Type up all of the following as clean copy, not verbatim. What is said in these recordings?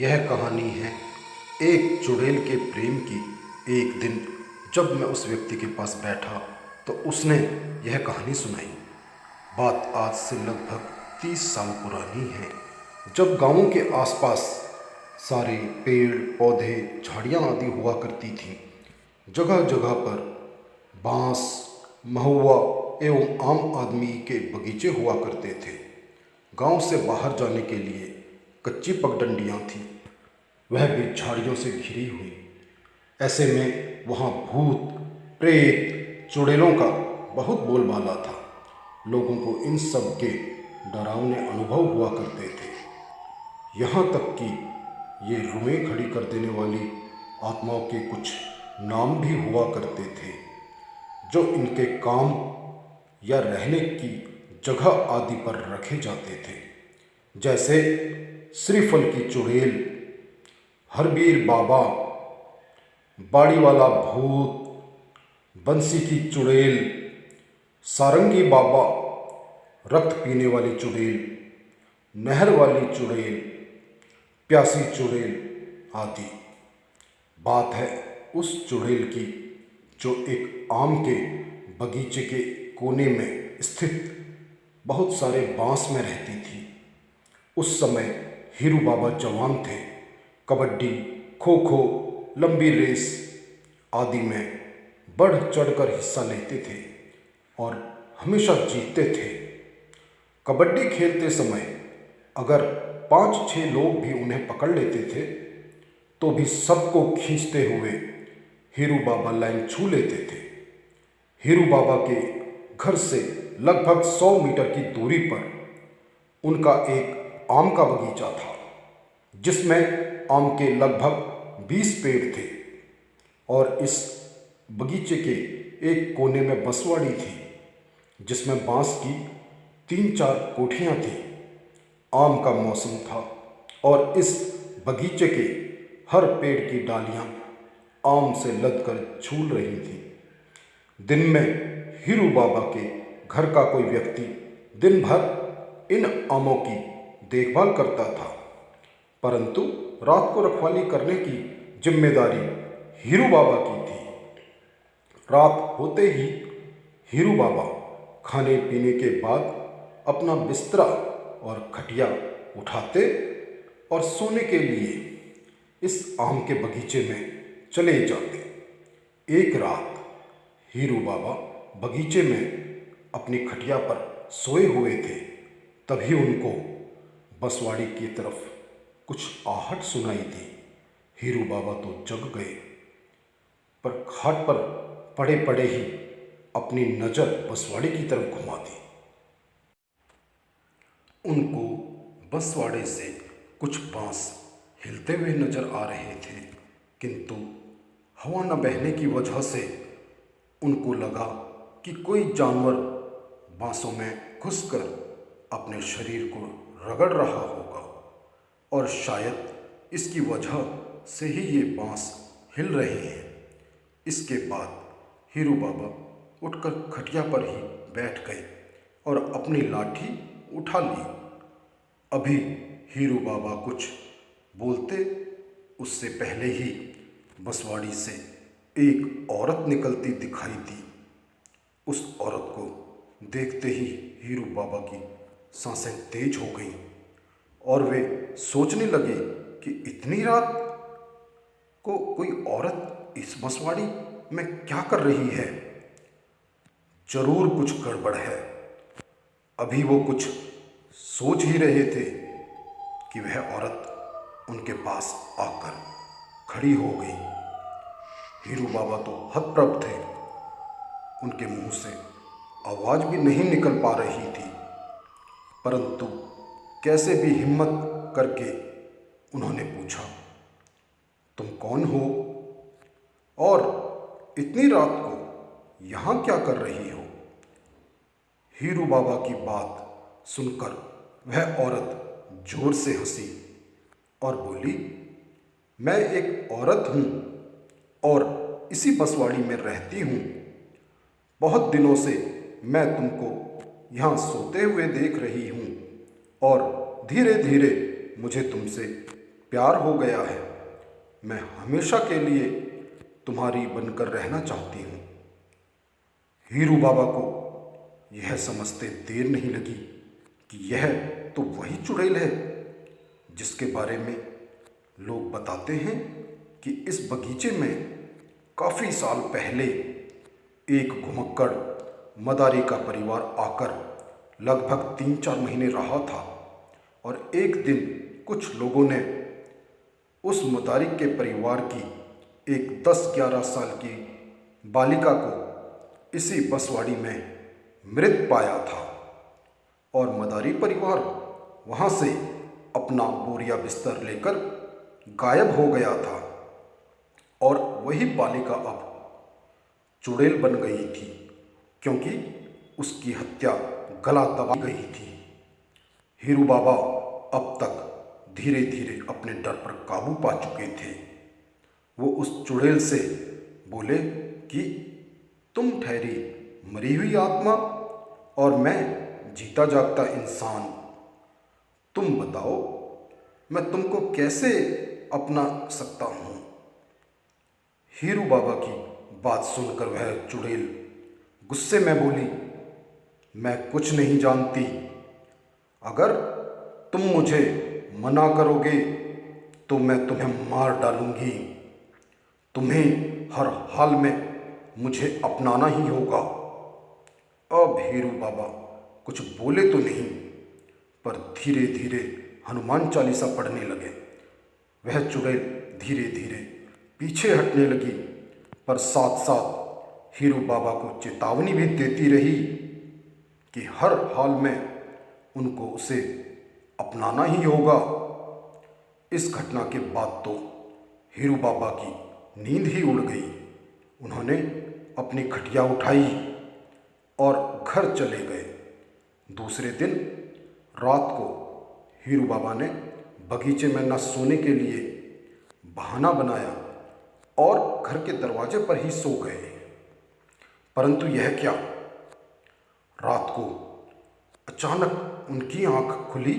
यह कहानी है एक चुड़ैल के प्रेम की। एक दिन जब मैं उस व्यक्ति के पास बैठा तो उसने यह कहानी सुनाई। बात आज से लगभग 30 साल पुरानी है, जब गांवों के आसपास सारे पेड़ पौधे झाड़ियां आदि हुआ करती थीं। जगह जगह पर बांस, महुआ एवं आम आदमी के बगीचे हुआ करते थे। गांव से बाहर जाने के लिए कच्ची पगडंडियां थीं, वह भी झाड़ियों से घिरी हुई। ऐसे में वहाँ भूत, प्रेत, चुड़ैलों का बहुत बोलबाला था। लोगों को इन सब के डरावने अनुभव हुआ करते थे। यहाँ तक कि ये रूहें खड़ी कर देने वाली आत्माओं के कुछ नाम भी हुआ करते थे, जो इनके काम या रहने की जगह आदि पर रखे जाते थे। जैसे श्रीफल की चुड़ैल, हरबीर बाबा, बाड़ी वाला भूत, बंसी की चुड़ैल, सारंगी बाबा, रक्त पीने वाली चुड़ैल, नहर वाली चुड़ैल, प्यासी चुड़ैल आदि। बात है उस चुड़ैल की जो एक आम के बगीचे के कोने में स्थित बहुत सारे बांस में रहती थी। उस समय हीरू बाबा जवान थे। कबड्डी, खो खो, लंबी रेस आदि में बढ़ चढ़कर हिस्सा लेते थे और हमेशा जीतते थे। कबड्डी खेलते समय अगर 5-6 लोग भी उन्हें पकड़ लेते थे तो भी सबको खींचते हुए हीरू बाबा लाइन छू लेते थे। हीरू बाबा के घर से लगभग 100 मीटर की दूरी पर उनका एक आम का बगीचा था, जिसमें आम के लगभग 20 पेड़ थे। और इस बगीचे के एक कोने में बसवाड़ी थी, जिसमें बांस की 3-4 कोठियाँ थीं। आम का मौसम था और इस बगीचे के हर पेड़ की डालियाँ आम से लदकर झूल रही थीं। दिन में हीरू बाबा के घर का कोई व्यक्ति दिन भर इन आमों की देखभाल करता था, परंतु रात को रखवाली करने की जिम्मेदारी हीरू बाबा की थी। रात होते ही हीरू बाबा खाने पीने के बाद अपना बिस्तरा और खटिया उठाते और सोने के लिए इस आम के बगीचे में चले जाते। एक रात हीरू बाबा बगीचे में अपनी खटिया पर सोए हुए थे, तभी उनको बसवाड़ी की तरफ कुछ आहट सुनाई दी। हीरू बाबा तो जग गए, पर खाट पर पड़े पड़े ही अपनी नज़र बसवाड़ी की तरफ घुमा दी। उनको बसवाड़े से कुछ बांस हिलते हुए नजर आ रहे थे, किंतु हवा न बहने की वजह से उनको लगा कि कोई जानवर बांसों में घुसकर अपने शरीर को रगड़ रहा होगा और शायद इसकी वजह से ही ये बांस हिल रहे हैं। इसके बाद हीरू बाबा उठकर खटिया पर ही बैठ गए और अपनी लाठी उठा ली। अभी हीरू बाबा कुछ बोलते उससे पहले ही बसवाड़ी से एक औरत निकलती दिखाई दी। उस औरत को देखते ही हीरू बाबा की सांसें तेज हो गईं और वे सोचने लगे कि इतनी रात को कोई औरत इस बसवाड़ी में क्या कर रही है। जरूर कुछ गड़बड़ है। अभी वो कुछ सोच ही रहे थे कि वह औरत उनके पास आकर खड़ी हो गई। हीरू बाबा तो हतप्रभ थे, उनके मुंह से आवाज़ भी नहीं निकल पा रही थी, परंतु कैसे भी हिम्मत करके उन्होंने पूछा, तुम कौन हो और इतनी रात को यहाँ क्या कर रही हो। हीरू बाबा की बात सुनकर वह औरत जोर से हंसी और बोली, मैं एक औरत हूँ और इसी बसवाड़ी में रहती हूँ। बहुत दिनों से मैं तुमको यहाँ सोते हुए देख रही हूँ और धीरे धीरे मुझे तुमसे प्यार हो गया है। मैं हमेशा के लिए तुम्हारी बनकर रहना चाहती हूँ। हीरू बाबा को यह समझते देर नहीं लगी कि यह तो वही चुड़ैल है जिसके बारे में लोग बताते हैं कि इस बगीचे में काफ़ी साल पहले एक घुमक्कड़ मदारी का परिवार आकर लगभग 3-4 महीने रहा था। और एक दिन कुछ लोगों ने उस मदारी के परिवार की एक 10-11 साल की बालिका को इसी बसवाड़ी में मृत पाया था। और मदारी परिवार वहाँ से अपना बोरिया बिस्तर लेकर गायब हो गया था। और वही बालिका अब चुड़ैल बन गई थी, क्योंकि उसकी हत्या गला दबा गई थी। हीरू बाबा अब तक धीरे धीरे अपने डर पर काबू पा चुके थे। वो उस चुड़ैल से बोले कि तुम ठहरी मरी हुई आत्मा और मैं जीता जागता इंसान। तुम बताओ मैं तुमको कैसे अपना सकता हूँ। हीरू बाबा की बात सुनकर वह चुड़ैल गुस्से में बोली, मैं कुछ नहीं जानती। अगर तुम मुझे मना करोगे तो मैं तुम्हें मार डालूंगी। तुम्हें हर हाल में मुझे अपनाना ही होगा। अब हीरू बाबा कुछ बोले तो नहीं, पर धीरे धीरे हनुमान चालीसा पढ़ने लगे। वह चुड़ैल धीरे धीरे पीछे हटने लगी, पर साथ साथ हीरू बाबा को चेतावनी भी देती रही कि हर हाल में उनको उसे अपनाना ही होगा। इस घटना के बाद तो हीरू बाबा की नींद ही उड़ गई। उन्होंने अपनी खटिया उठाई और घर चले गए। दूसरे दिन रात को हीरू बाबा ने बगीचे में न सोने के लिए बहाना बनाया और घर के दरवाजे पर ही सो गए। परंतु यह क्या, रात को अचानक उनकी आंख खुली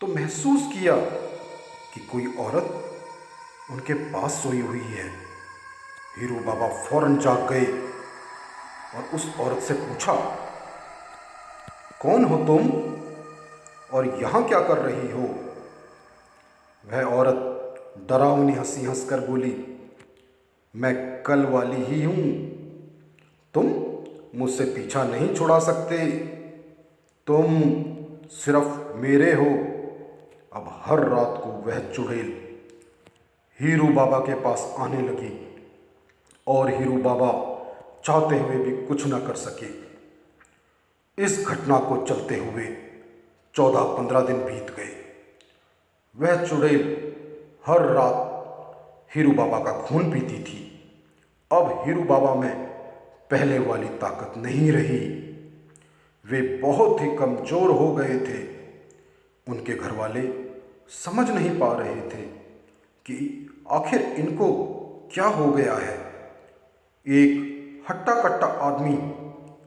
तो महसूस किया कि कोई औरत उनके पास सोई हुई है। हीरू बाबा फौरन जाग गए और उस औरत से पूछा, कौन हो तुम और यहाँ क्या कर रही हो? वह औरत डरावनी हंसी हंसकर बोली, मैं कल वाली ही हूँ। तुम मुझसे पीछा नहीं छुड़ा सकते। तुम सिर्फ मेरे हो। अब हर रात को वह चुड़ैल हीरू बाबा के पास आने लगी और हीरू बाबा चाहते हुए भी कुछ न कर सके। इस घटना को चलते हुए 14-15 दिन बीत गए। वह चुड़ैल हर रात हीरू बाबा का खून पीती थी। अब हीरू बाबा में पहले वाली ताकत नहीं रही। वे बहुत ही कमज़ोर हो गए थे। उनके घर वाले समझ नहीं पा रहे थे कि आखिर इनको क्या हो गया है। एक हट्टा कट्टा आदमी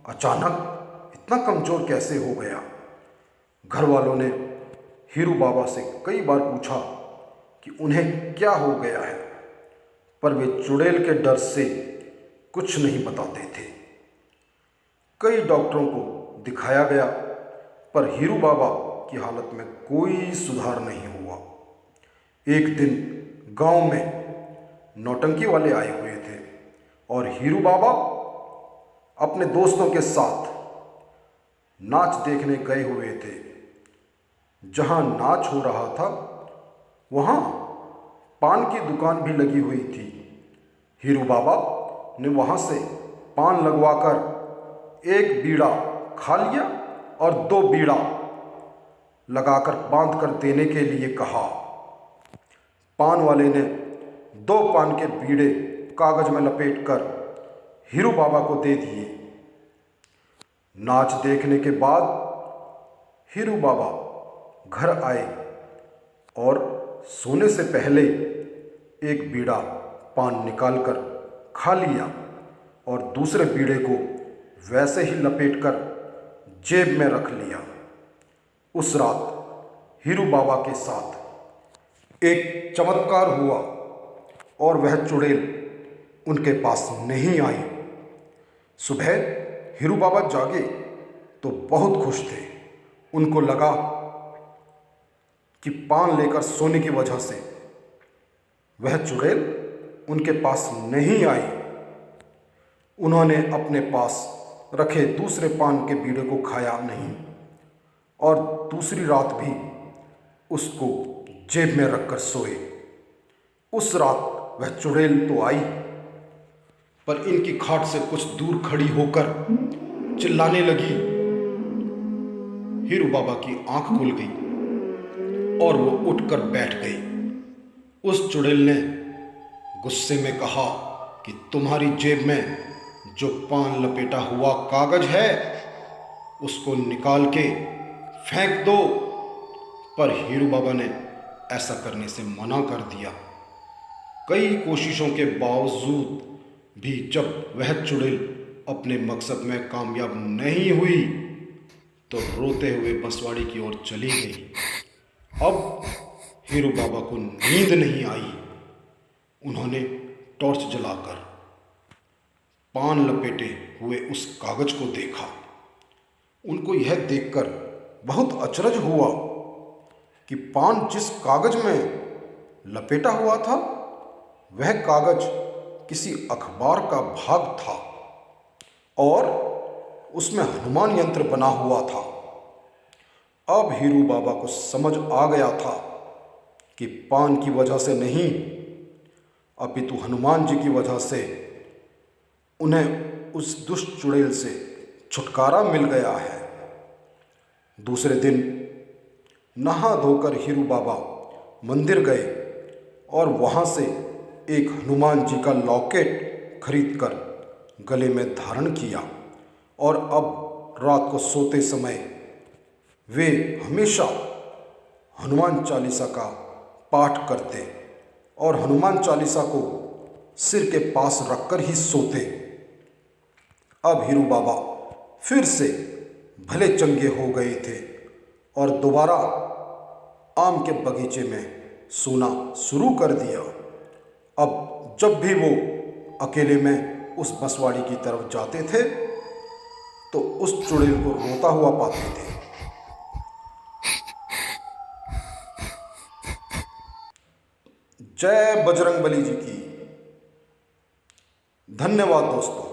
अचानक इतना कमज़ोर कैसे हो गया। घर वालों ने हीरू बाबा से कई बार पूछा कि उन्हें क्या हो गया है, पर वे चुड़ैल के डर से कुछ नहीं बताते थे। कई डॉक्टरों को दिखाया गया, पर हीरू बाबा की हालत में कोई सुधार नहीं हुआ। एक दिन गांव में नौटंकी वाले आए हुए थे और हीरू बाबा अपने दोस्तों के साथ नाच देखने गए हुए थे। जहां नाच हो रहा था वहां पान की दुकान भी लगी हुई थी। हीरू बाबा ने वहां से पान लगवाकर एक बीड़ा खा लिया और 2 बीड़ा लगाकर बांध कर देने के लिए कहा। पान वाले ने 2 पान के बीड़े कागज में लपेटकर हीरू बाबा को दे दिए। नाच देखने के बाद हीरू बाबा घर आए और सोने से पहले एक बीड़ा पान निकालकर खा लिया और दूसरे बीड़े को वैसे ही लपेटकर जेब में रख लिया। उस रात हीरू बाबा के साथ एक चमत्कार हुआ और वह चुड़ैल उनके पास नहीं आई। सुबह हीरू बाबा जागे तो बहुत खुश थे। उनको लगा कि पान लेकर सोने की वजह से वह चुड़ैल उनके पास नहीं आई। उन्होंने अपने पास रखे दूसरे पान के बीड़े को खाया नहीं और दूसरी रात भी उसको जेब में रखकर सोए। उस रात वह चुड़ैल तो आई, पर इनकी खाट से कुछ दूर खड़ी होकर चिल्लाने लगी। हीरू बाबा की आंख खुल गई और वो उठकर बैठ गई। उस चुड़ैल ने गुस्से में कहा कि तुम्हारी जेब में जो पान लपेटा हुआ कागज है उसको निकाल के फेंक दो। पर हीरू बाबा ने ऐसा करने से मना कर दिया। कई कोशिशों के बावजूद भी जब वह चुड़ैल अपने मकसद में कामयाब नहीं हुई तो रोते हुए बंसवाड़ी की ओर चली गई। अब हीरू बाबा को नींद नहीं आई। उन्होंने टॉर्च जलाकर पान लपेटे हुए उस कागज को देखा। उनको यह देखकर बहुत अचरज हुआ कि पान जिस कागज में लपेटा हुआ था वह कागज किसी अखबार का भाग था और उसमें हनुमान यंत्र बना हुआ था। अब हीरू बाबा को समझ आ गया था कि पान की वजह से नहीं अपितु हनुमान जी की वजह से उन्हें उस दुष्ट चुड़ैल से छुटकारा मिल गया है। दूसरे दिन नहा धोकर हीरू बाबा मंदिर गए और वहाँ से एक हनुमान जी का लॉकेट खरीदकर गले में धारण किया और अब रात को सोते समय वे हमेशा हनुमान चालीसा का पाठ करते और हनुमान चालीसा को सिर के पास रखकर ही सोते। अब हीरू बाबा फिर से भले चंगे हो गए थे और दोबारा आम के बगीचे में सोना शुरू कर दिया। अब जब भी वो अकेले में उस बंसवाड़ी की तरफ जाते थे तो उस चुड़ैल को रोता हुआ पाते थे। जय बजरंगबली जी की। धन्यवाद दोस्तों।